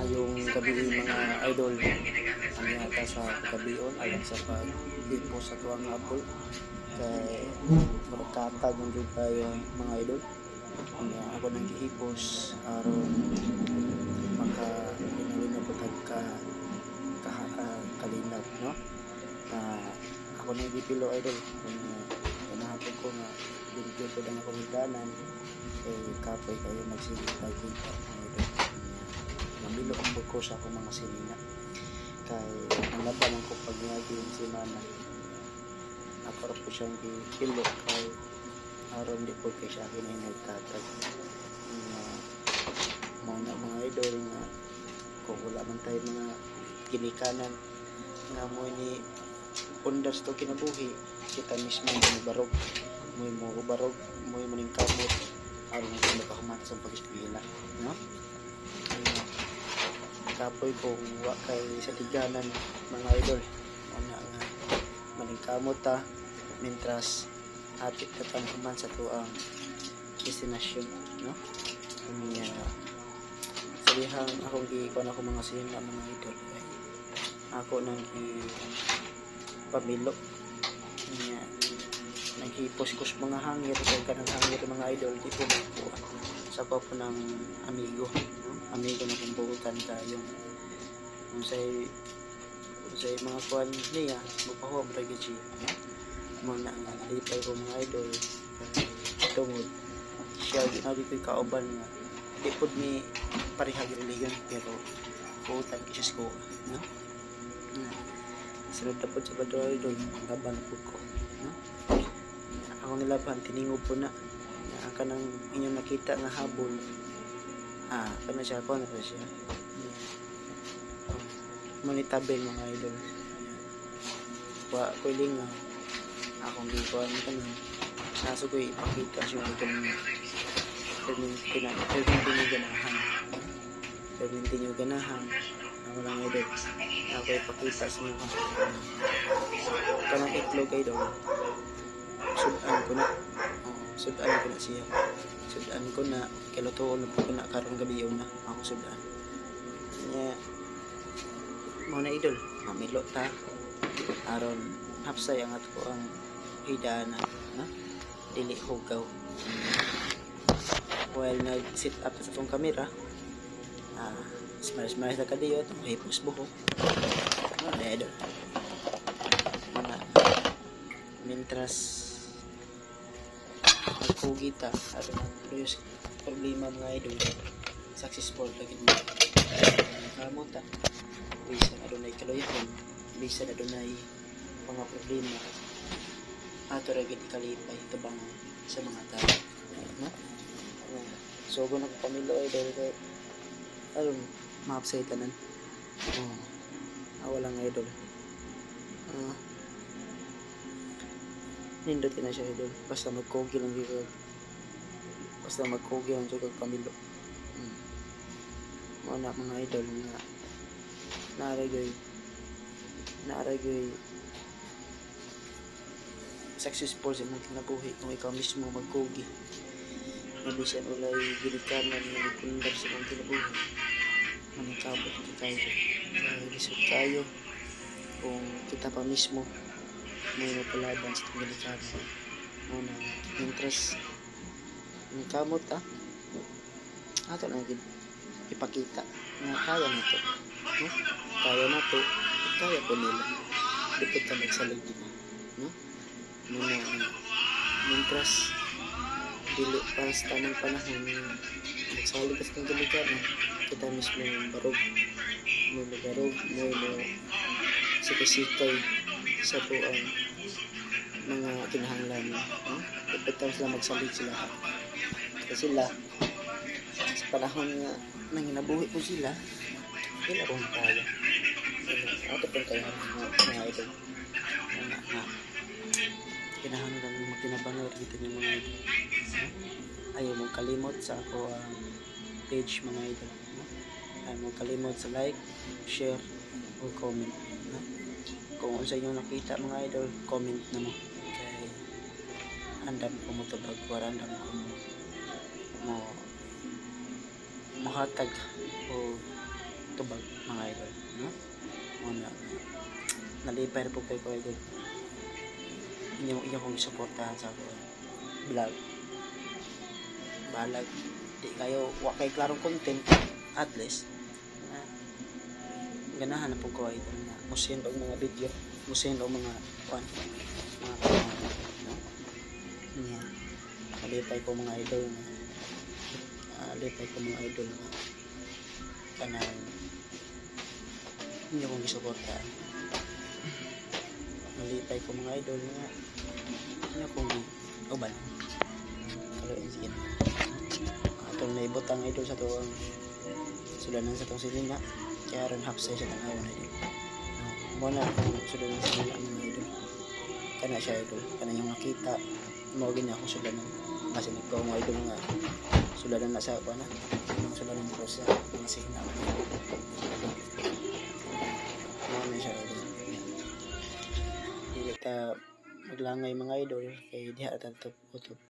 Maayong gabi mga idol. Ang yata sa gabion alang sa pag-hipo sa tuwang hapon kay magkatag ng jud tayo mga idol. Ako nang gihipos aron maka linawin po kalinaw no. Ako nang gipilo idol. Nahapon ko nga binigyan ko ng akong higanan kay kapoy kayo nagsigit-sigit mga idol. Namilo ang ko sa akong mga sinina kay ang laban ko pag naging si mama ako po siyang gipilo kay aron di po kay siya akin ay nagtatag mga idol nga kung wala man tayo mga ginikanan nga mo ni pundars to kinabuhi kita mismo mo barog mo maning kamot aron nga makahumat sa pag-eskwela no. Kapoy kung wa kay sa tiganan mga idol una nga maningkamot ta mintras atik tatanhuman sa tuang destinasyon no. Salihang akong gikuan ako mga sina mga idol kay ako nang pamilo niya naghipos-kus mga hangir kay kanang hangir mga idol di po makuha sa po ng amigo amigo na kumbuhutan tayo kung say mga kuan niya magpahuwag ragi siya muna nga nalipay ko mga idol tungod siya ginabi ko'y kauban nga di po ni parihag religion pero puhutan kisis ko no? Sunod na po sa badro idol laban po ko no? Ako nilaban tiningog po na ka nang inyong nakita nga habol kana siya ko na siya manitabel mga idol wa ko ling akong gikuan kanon naso ko ipakita siya itong permintin yung ganahan ako lang idol ako ipakita sa mga kanang itlog idol sudan ko na siya sudan ko na kilutuon na po ko na karong gabi yun na ako sudan niya mo na idol mamilo ta aron hapsay ang ato ang hidana na dili hugaw while nag sit up sa itong kamera smash na kadiyo itong hipos buhok ano na idol mana mintras nagkugita aron ang problema mga idol successful lagi mo kamot bisa na dunay kaloyhon bisa na dunay mga problema ato ra gid kalipay tabang sa mga tao no so kung nagpamilya idol kay aron ma-upside tanan walang idol nindutin na siya idol basta magkogi lang dito basta magkogi lang dito pamilya mga idol nga naaragay successful sa mga kinabuhi kung ikaw mismo magkogi mabisan ulay ginikanan na nagpundar sa mga kinabuhi manikabot tayo lisod tayo kung kita pa mismo may mapalaban sa itong ginikanan interest nikamot ato na ipakita na kaya na to no? Kaya po nila dipot ka magsalig din no? Muna mintras dili para sa tamang panahon magsalig kasi ng delikado kita mismo barog mo sikisikay sa tuang mga kinahanglan no? Dipot ka sila magsalig sila kasi sila sa panahon nga nang inabuhi ko sila wala akong kaya ato pang kaya mga idol kinahanglan mo magkinabangar dito ng mga idol ayaw mong kalimot sa ako page mga idol ayaw mong kalimot sa like, share o comment kung sa inyong nakita mga idol comment na mo kay andam ko mo tubag warandam ko mo mahatag o tubag mga idol, no? Muna nalipay po kayo ko idol. Inyo kong suportahan sa vlog. Balag di kayo wa kay klarong content, at least ganahan na po ko idol na musin og mga video, musin og mga mga kailangan, no? Yeah. Malipay ko mga idol na malipay ko mga idol na kanang inyo kong gisuportahan. Malipay ko mga idol nga inyo kong uban kaluin sige atong naibutang idol sa tuwang sulanan sa tong silina kaya ron hapsay siya tanaw na idol. Muna akong sulanan sa silina mga idol kana siya idol, kana yung makita mo gini ako sulanan kasi nagkaw mga idol nga sulanan na sa ako na yung sulanan ko sa mga silina muna siya idol. Hindi ta maglangay mga idol kay diha ta utop